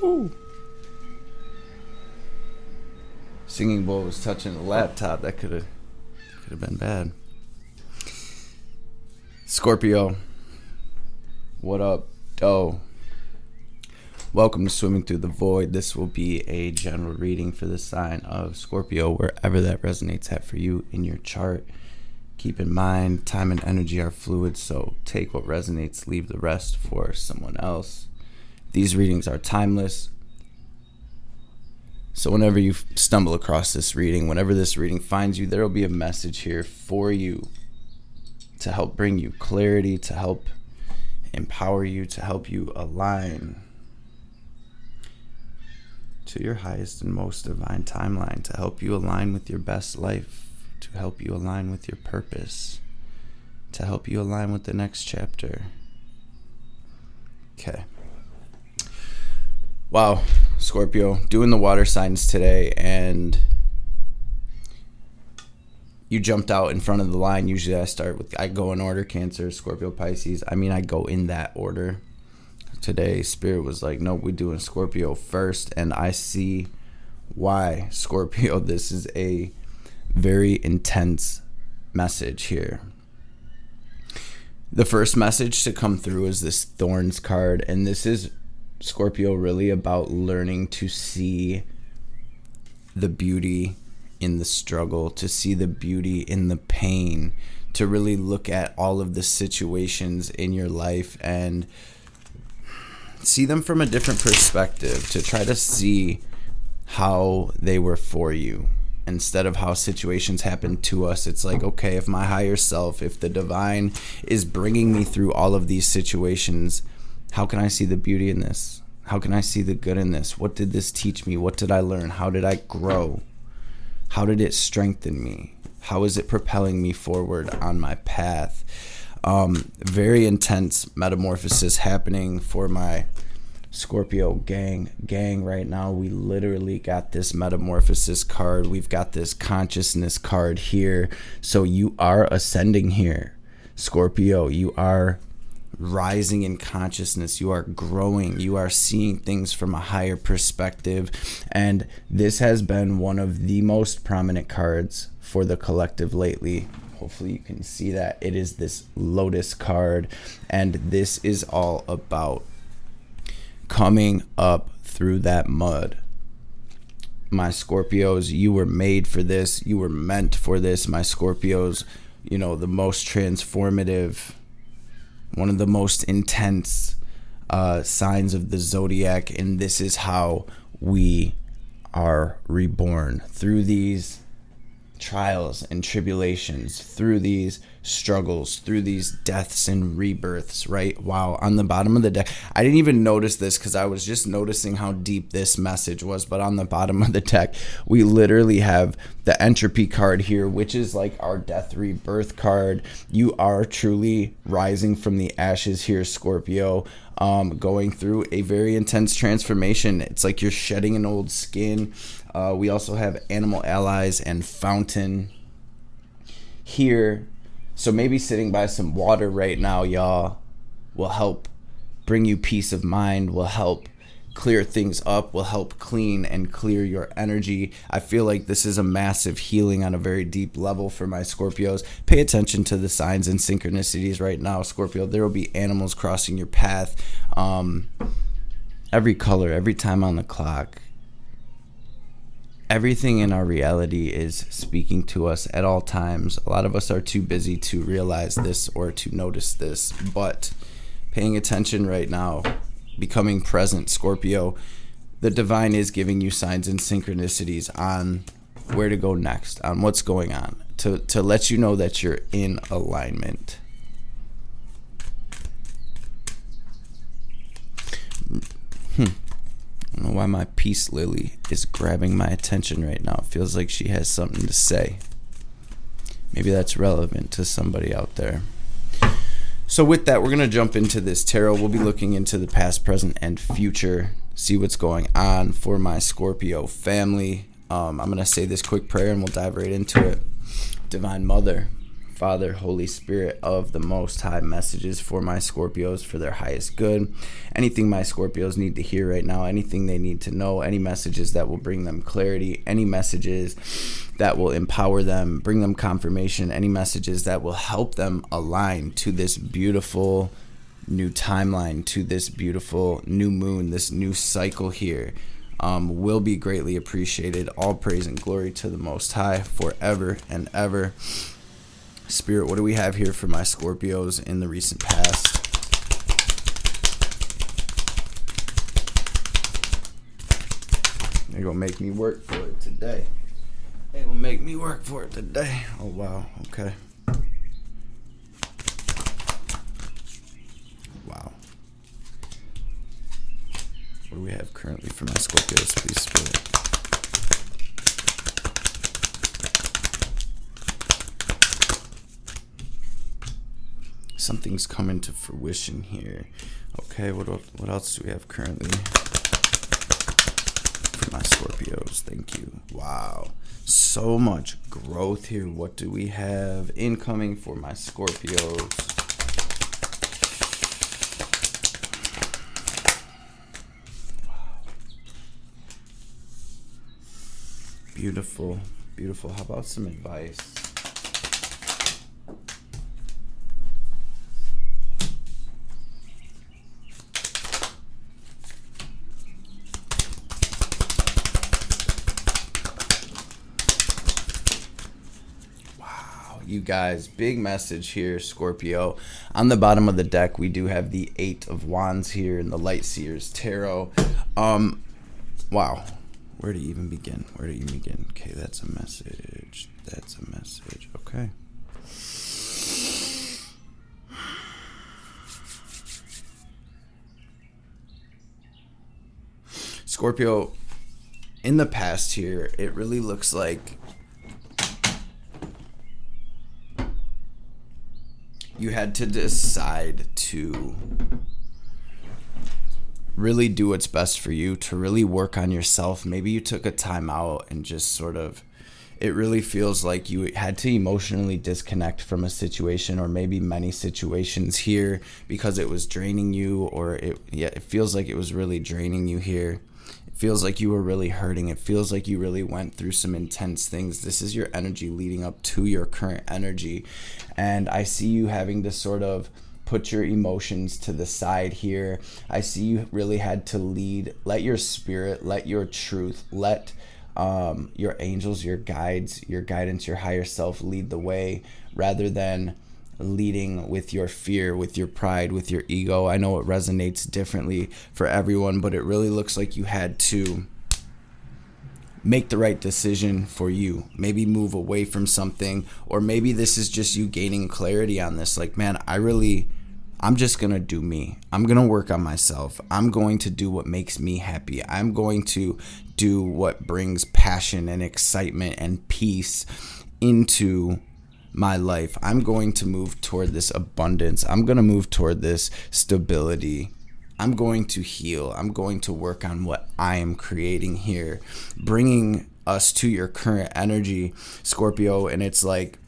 Woo. Singing bowl was touching the laptop. That could have been bad. Scorpio, what up, doe? Welcome to Swimming Through the Void. This will be a general reading for the sign of Scorpio, wherever that resonates at for you in your chart. Keep in mind, time and energy are fluid, so take what resonates, leave the rest for someone else. These readings are timeless. So whenever you stumble across this reading, whenever this reading finds you, there will be a message here for you to help bring you clarity, to help empower you, to help you align to your highest and most divine timeline, to help you align with your best life, to help you align with your purpose, to help you align with the next chapter. Okay. Wow, Scorpio, doing the water signs today, and you jumped out in front of the line. Usually I go in order: Cancer, Scorpio, Pisces. I go in that order. Today, Spirit was like, nope, we're doing Scorpio first, and I see why. Scorpio, this is a very intense message here. The first message to come through is this Thorns card, and this is, Scorpio, really about learning to see the beauty in the struggle, to see the beauty in the pain, to really look at all of the situations in your life and see them from a different perspective, to try to see how they were for you instead of how situations happen to us. It's like, okay, if my higher self, if the divine is bringing me through all of these situations, how can I see the beauty in this? How can I see the good in this? What did this teach me? What did I learn? How did I grow? How did it strengthen me? How is it propelling me forward on my path? Very intense metamorphosis happening for my Scorpio gang right now. We literally got this metamorphosis card. We've got this consciousness card here. So you are ascending here, Scorpio. You are rising in consciousness. You are growing. You are seeing things from a higher perspective. And this has been one of the most prominent cards for the collective lately. Hopefully you can see that. It is this Lotus card, and this is all about coming up through that mud. My Scorpios, you were made for this. You were meant for this. My Scorpios, the most transformative, one of the most intense signs of the zodiac, and this is how we are reborn, through these trials and tribulations, through these struggles, through these deaths and rebirths, right? Wow. On the bottom of the deck, I didn't even notice this because I was just noticing how deep this message was, but on the bottom of the deck, we literally have the entropy card here, which is like our death rebirth card. You are truly rising from the ashes here, Scorpio, going through a very intense transformation. It's like you're shedding an old skin. We also have animal allies and fountain here. So maybe sitting by some water right now, y'all, will help bring you peace of mind, will help clear things up, will help clean and clear your energy. I feel like this is a massive healing on a very deep level for my Scorpios. Pay attention to the signs and synchronicities right now, Scorpio. There will be animals crossing your path. Every color, every time on the clock. Everything in our reality is speaking to us at all times. A lot of us are too busy to realize this or to notice this, but paying attention right now, becoming present, Scorpio, the divine is giving you signs and synchronicities on where to go next, on what's going on, to let you know that you're in alignment. I don't know why my peace lily is grabbing my attention right now. It feels like she has something to say. Maybe that's relevant to somebody out there. So with that, we're going to jump into this tarot. We'll be looking into the past, present, and future. See what's going on for my Scorpio family. I'm going to say this quick prayer and we'll dive right into it. Divine Mother, Father, Holy Spirit of the Most High, messages for my Scorpios for their highest good. Anything my Scorpios need to hear right now, anything they need to know, any messages that will bring them clarity, any messages that will empower them, bring them confirmation, any messages that will help them align to this beautiful new timeline, to this beautiful new moon, this new cycle here, will be greatly appreciated. All praise and glory to the Most High forever and ever. Spirit, what do we have here for my Scorpios in the recent past? They're going to make me work for it today. They will make me work for it today. Oh, wow. Okay. Wow. What do we have currently for my Scorpios, please, Spirit? Something's coming to fruition here. Okay, what else do we have currently for my Scorpios? Thank you. Wow. So much growth here. What do we have incoming for my Scorpios? Wow. Beautiful, beautiful. How about some advice? You guys, big message here, Scorpio. On the bottom of the deck, we do have the 8 of Wands here in the Light Seers Tarot. Wow. Where to even begin? Okay, that's a message. Okay. Scorpio, in the past here, it really looks like you had to decide to really do what's best for you, to really work on yourself. Maybe you took a time out and just sort of, it really feels like you had to emotionally disconnect from a situation, or maybe many situations here, because it was draining you, or it feels like it was really draining you here. It feels like you were really hurting. It feels like you really went through some intense things. This is your energy leading up to your current energy. And I see you having to sort of put your emotions to the side here. I see you really had to lead, let your spirit, let your truth, let your angels, your guides, your guidance, your higher self lead the way, rather than leading with your fear, with your pride, with your ego. I know it resonates differently for everyone, but it really looks like you had to make the right decision for you. Maybe move away from something, or maybe this is just you gaining clarity on this. Like, man, I'm just going to do me. I'm going to work on myself. I'm going to do what makes me happy. I'm going to do what brings passion and excitement and peace into my life. I'm going to move toward this abundance. I'm going to move toward this stability. I'm going to heal. I'm going to work on what I am creating here, bringing us to your current energy, Scorpio. And it's like,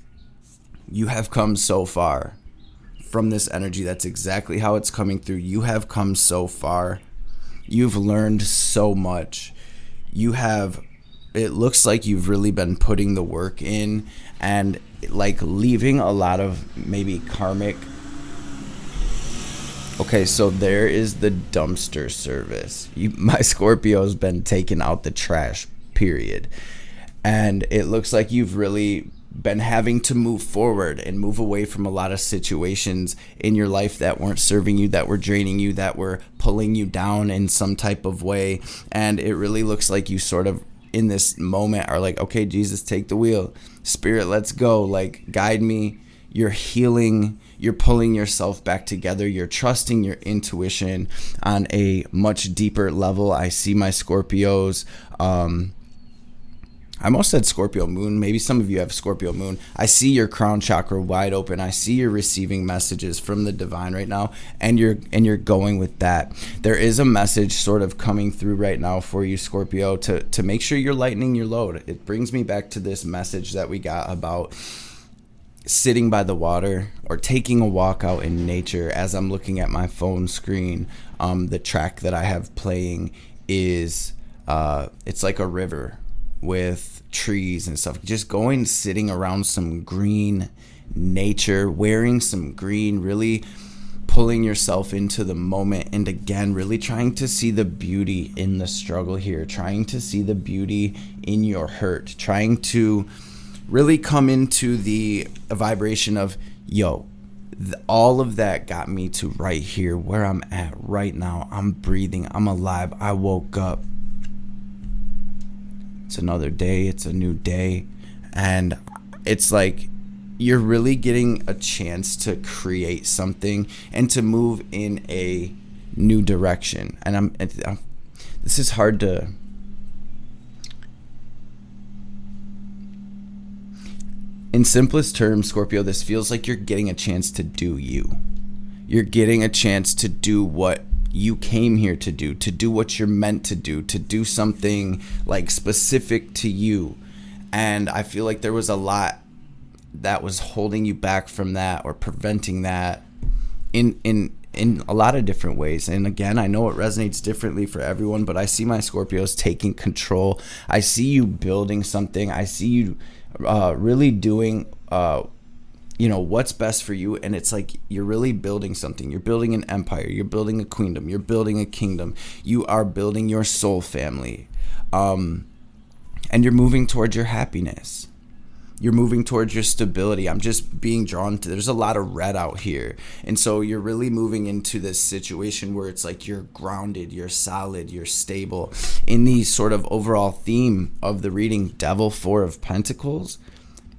you have come so far from this energy. That's exactly how it's coming through. You have come so far. You've learned so much. It looks like you've really been putting the work in, and like leaving a lot of maybe karmic. Okay, so there is the dumpster service. My Scorpio's been taking out the trash, period. And it looks like you've really been having to move forward and move away from a lot of situations in your life that weren't serving you, that were draining you, that were pulling you down in some type of way. And it really looks like you sort of in this moment are like, okay, Jesus, take the wheel. Spirit, let's go. Like, guide me. You're healing. You're pulling yourself back together. You're trusting your intuition on a much deeper level. I see my Scorpios. I almost said Scorpio moon. Maybe some of you have Scorpio moon. I see your crown chakra wide open. I see you're receiving messages from the divine right now, and you're going with that. There is a message sort of coming through right now for you, Scorpio, to make sure you're lightening your load. It brings me back to this message that we got about sitting by the water or taking a walk out in nature. As I'm looking at my phone screen, the track that I have playing is it's like a river with trees and stuff. Just going, sitting around some green nature, wearing some green, really pulling yourself into the moment, and again, really trying to see the beauty in the struggle here, trying to see the beauty in your hurt, trying to really come into the vibration of, yo, all of that got me to right here where I'm at right now. I'm breathing, I'm alive, I woke up. It's another day, it's a new day. And it's like you're really getting a chance to create something and to move in a new direction. And I'm this is hard to, in simplest terms, Scorpio, this feels like you're getting a chance to do you. You're getting a chance to do what you came here to do what you're meant to do something like specific to you. And I feel like there was a lot that was holding you back from that or preventing that in a lot of different ways. And again, I know it resonates differently for everyone, but I see my Scorpios taking control. I see you building something. I see you really doing what's best for you. And it's like you're really building something. You're building an empire, you're building a queendom, you're building a kingdom, you are building your soul family, and you're moving towards your happiness. You're moving towards your stability. I'm just being drawn to, there's a lot of red out here. And so you're really moving into this situation where it's like you're grounded, you're solid, you're stable. In the sort of overall theme of the reading, Devil, Four of Pentacles,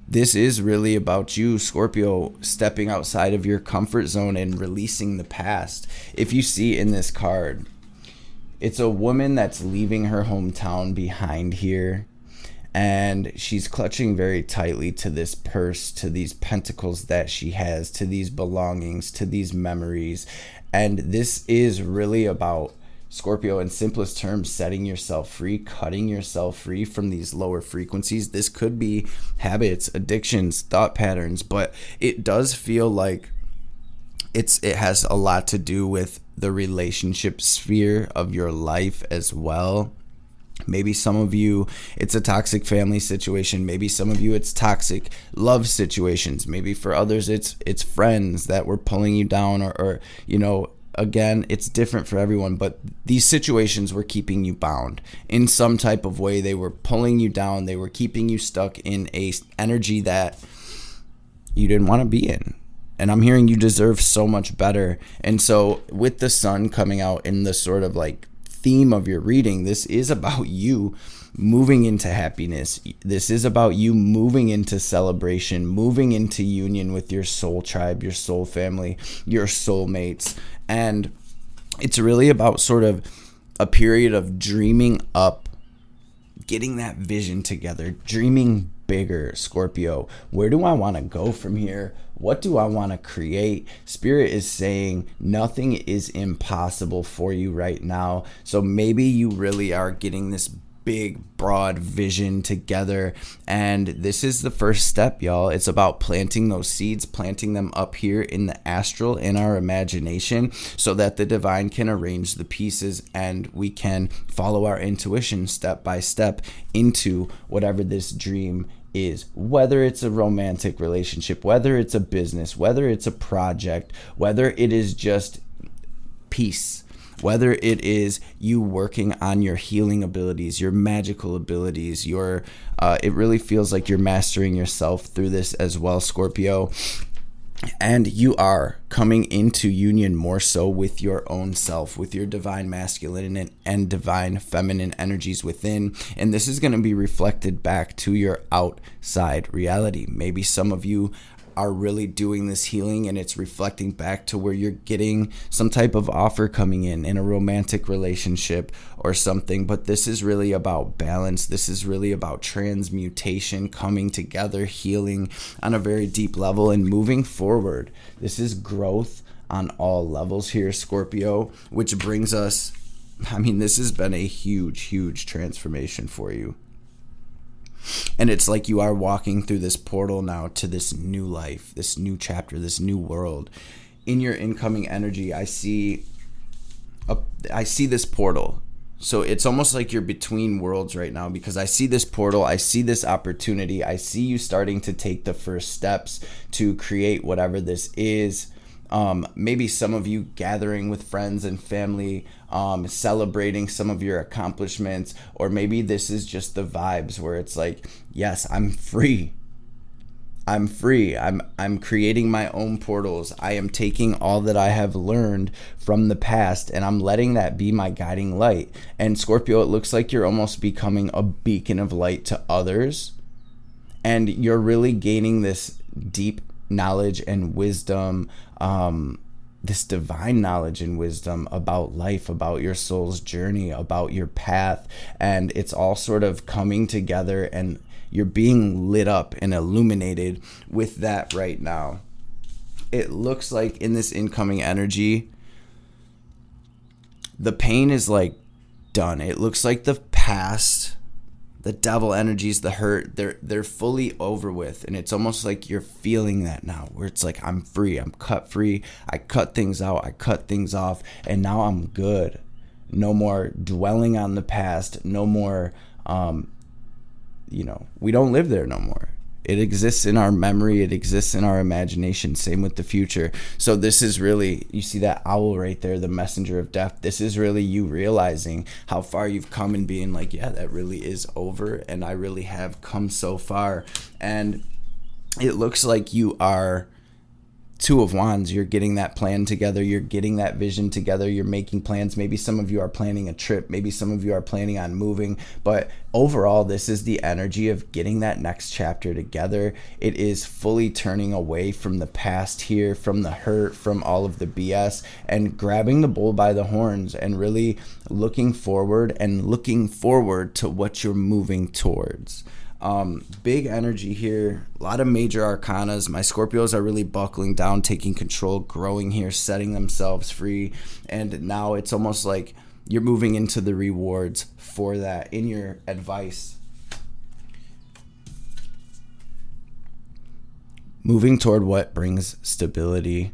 this is really about you, Scorpio, stepping outside of your comfort zone and releasing the past. If you see in this card, it's a woman that's leaving her hometown behind here. And she's clutching very tightly to this purse, to these pentacles that she has, to these belongings, to these memories. And this is really about, Scorpio, in simplest terms, setting yourself free, cutting yourself free from these lower frequencies. This could be habits, addictions, thought patterns, but it does feel like it has a lot to do with the relationship sphere of your life as well. Maybe some of you, it's a toxic family situation. Maybe some of you, it's toxic love situations. Maybe for others, it's friends that were pulling you down, or again, it's different for everyone. But these situations were keeping you bound in some type of way. They were pulling you down. They were keeping you stuck in a energy that you didn't want to be in. And I'm hearing you deserve so much better. And so with the sun coming out in the sort of like theme of your reading, this is about you moving into happiness. This is about you moving into celebration, moving into union with your soul tribe, your soul family, your soulmates. And it's really about sort of a period of dreaming up, getting that vision together, dreaming bigger, Scorpio. Where do I want to go from here? What do I want to create? Spirit is saying nothing is impossible for you right now. So maybe you really are getting this big, broad vision together. And this is the first step, y'all. It's about planting those seeds, planting them up here in the astral, in our imagination, so that the divine can arrange the pieces and we can follow our intuition step by step into whatever this dream is. Whether it's a romantic relationship, whether it's a business, whether it's a project, whether it is just peace, whether it is you working on your healing abilities, your magical abilities, it really feels like you're mastering yourself through this as well, Scorpio. And you are coming into union more so with your own self, with your divine masculine and divine feminine energies within. And this is going to be reflected back to your outside reality. Maybe some of you are really doing this healing and it's reflecting back to where you're getting some type of offer coming in a romantic relationship or something. But this is really about balance. This is really about transmutation, coming together, healing on a very deep level and moving forward. This is growth on all levels here, Scorpio, which brings us, this has been a huge, huge transformation for you. And it's like you are walking through this portal now to this new life, this new chapter, this new world. In your incoming energy, I see this portal. So it's almost like you're between worlds right now, because I see this portal, I see this opportunity, I see you starting to take the first steps to create whatever this is. Maybe some of you gathering with friends and family, celebrating some of your accomplishments, or maybe this is just the vibes where it's like, yes, I'm free. I'm free. I'm creating my own portals. I am taking all that I have learned from the past, and I'm letting that be my guiding light. And Scorpio, it looks like you're almost becoming a beacon of light to others, and you're really gaining this deep knowledge and wisdom, this divine knowledge and wisdom about life, about your soul's journey, about your path, and it's all sort of coming together, and you're being lit up and illuminated with that right now. It looks like in this incoming energy, the pain is like done. It looks like the past, the devil energies, the hurt, they're fully over with. And it's almost like you're feeling that now, where it's like, I'm free, I'm cut free. I cut things out, I cut things off, and now I'm good. No more dwelling on the past, no more, we don't live there no more. It exists in our memory. It exists in our imagination. Same with the future. So this is really, you see that owl right there, the messenger of death. This is really you realizing how far you've come and being like, yeah, that really is over. And I really have come so far. And it looks like you are Two of Wands. You're getting that plan together. You're getting that vision together. You're making plans. Maybe some of you are planning a trip. Maybe some of you are planning on moving. But overall, this is the energy of getting that next chapter together. It is fully turning away from the past here, from the hurt, from all of the BS, and grabbing the bull by the horns and really looking forward to what you're moving towards. Big energy here, a lot of major arcanas. My Scorpios are really buckling down, taking control, growing here, setting themselves free, and now it's almost like you're moving into the rewards for that. In your advice, moving toward what brings stability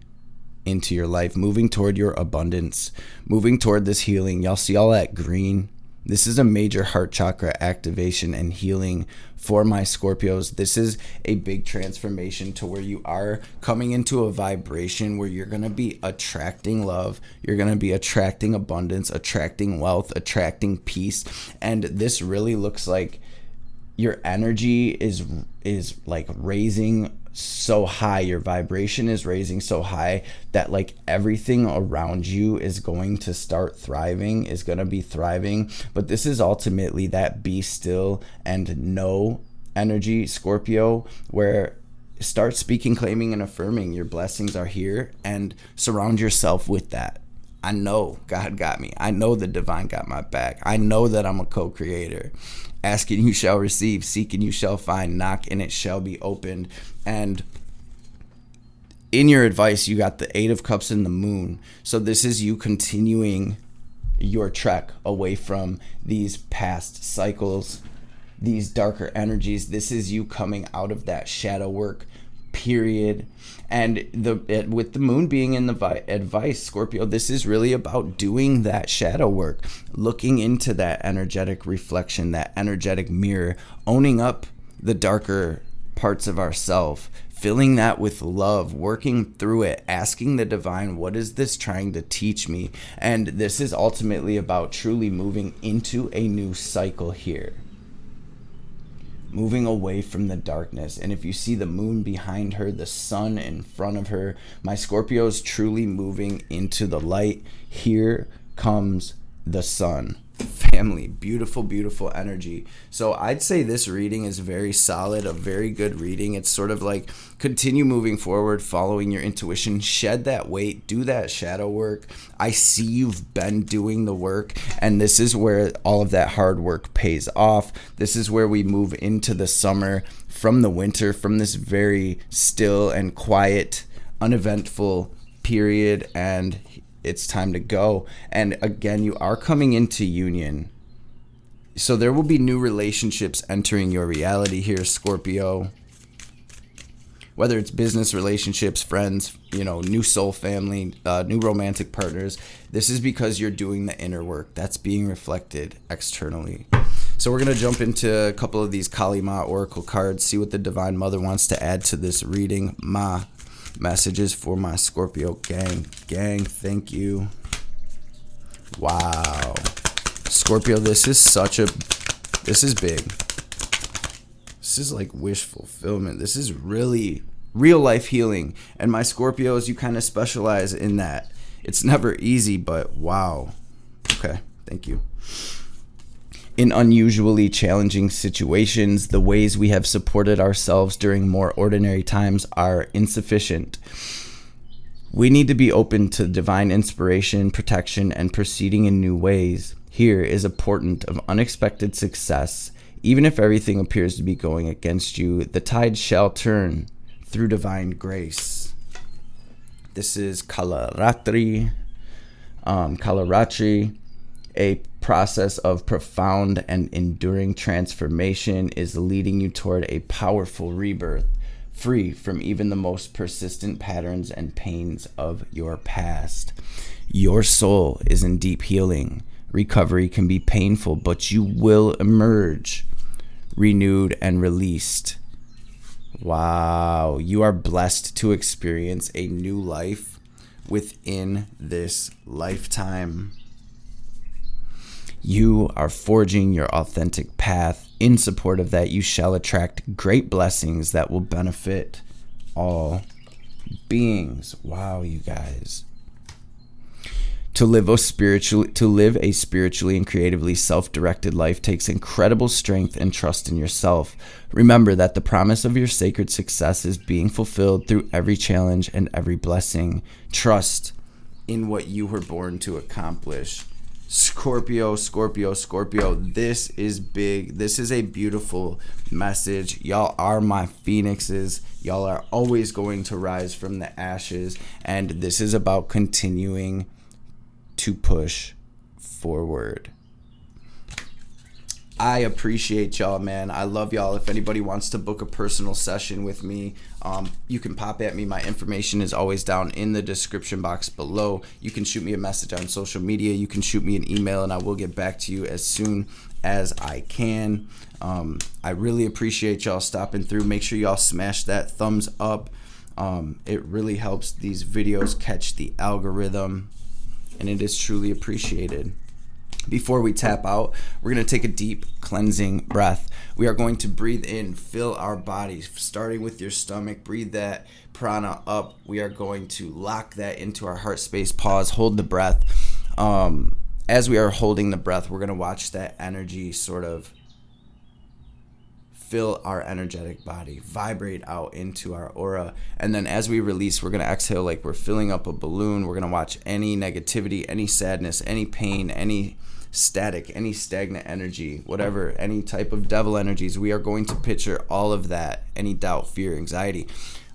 into your life, moving toward your abundance, moving toward this healing. Y'all see all that green? This is a major heart chakra activation and healing for my Scorpios. This is a big transformation to where you are coming into a vibration where you're going to be attracting love. You're going to be attracting abundance, attracting wealth, attracting peace. And this really looks like your energy is like raising so high, your vibration is raising so high that like everything around you is going to start thriving, is going to be thriving. But this is ultimately that be still and know energy, Scorpio, where start speaking, claiming, and affirming your blessings are here, and surround yourself with that. I know God got me. I know the divine got my back. I know that I'm a co-creator. Ask and you shall receive, seek and you shall find, knock and it shall be opened. And in your advice, you got the Eight of Cups and the Moon. So this is you continuing your trek away from these past cycles, these darker energies. This is you coming out of that shadow work period. And with the moon being in the advice, Scorpio, this is really about doing that shadow work, looking into that energetic reflection, that energetic mirror, owning up the darker parts of ourself, filling that with love, working through it, asking the divine, what is this trying to teach me? And this is ultimately about truly moving into a new cycle here, moving away from the darkness. And if you see the moon behind her, the sun in front of her, my Scorpio is truly moving into the light. Here comes the sun. Family, beautiful, beautiful energy. So I'd say this reading is very solid, a very good reading. It's sort of like continue moving forward, following your intuition, shed that weight, do that shadow work. I see you've been doing the work, and this is where all of that hard work pays off. This is where we move into the summer from the winter, from this very still and quiet, uneventful period, and it's time to go. And again, you are coming into union So there will be new relationships entering your reality here, Scorpio. Whether it's business relationships, friends, new soul family, new romantic partners. This is because you're doing the inner work. That's being reflected externally. So we're going to jump into a couple of these Kali Ma Oracle cards, see what the Divine Mother wants to add to this reading. Ma, messages for my Scorpio gang. Gang, thank you. Wow. Scorpio, this is big. This is like wish fulfillment. This is really real life healing. And my Scorpios, you kind of specialize in that. It's never easy, but wow. Okay, thank you. In unusually challenging situations, the ways we have supported ourselves during more ordinary times are insufficient. We need to be open to divine inspiration, protection, and proceeding in new ways. Here is a portent of unexpected success. Even if everything appears to be going against you, the tide shall turn through divine grace. This is Kalaratri, a process of profound and enduring transformation is leading you toward a powerful rebirth, free from even the most persistent patterns and pains of your past. Your soul is in deep healing. Recovery can be painful, but you will emerge renewed and released. Wow, you are blessed to experience a new life within this lifetime. You are forging your authentic path. In support of that, you shall attract great blessings that will benefit all beings. Wow, you guys. To live a spiritually and creatively self-directed life takes incredible strength and trust in yourself. Remember that the promise of your sacred success is being fulfilled through every challenge and every blessing. Trust in what you were born to accomplish. Scorpio, this is big. This is a beautiful message. Y'all are my phoenixes. Y'all are always going to rise from the ashes. And this is about continuing to push forward. I appreciate y'all, man. I love y'all. If anybody wants to book a personal session with me, you can pop at me. My information is always down in the description box below. You can shoot me a message on social media. You can shoot me an email, and I will get back to you as soon as I can. I really appreciate y'all stopping through. Make sure y'all smash that thumbs up. It really helps these videos catch the algorithm, and it is truly appreciated. Before we tap out, we're going to take a deep cleansing breath. We are going to breathe in, fill our bodies, starting with your stomach. Breathe that prana up. We are going to lock that into our heart space. Pause, hold the breath. As we are holding the breath, we're going to watch that energy sort of fill our energetic body, vibrate out into our aura. And then as we release, we're going to exhale like we're filling up a balloon. We're going to watch any negativity, any sadness, any pain, any static, any stagnant energy, whatever, any type of devil energies. We are going to picture all of that, any doubt, fear, anxiety,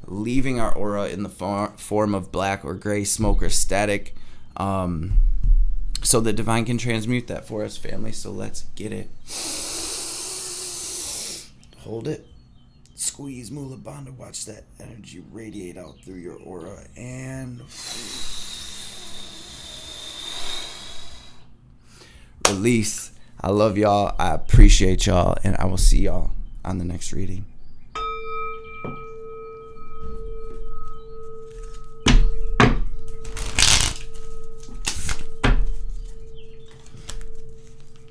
leaving our aura in the form of black or gray smoke or static, so the divine can transmute that for us, family. So let's get it. Hold it. Squeeze Mula Bandha. Watch that energy radiate out through your aura. And release. I love y'all. I appreciate y'all. And I will see y'all on the next reading.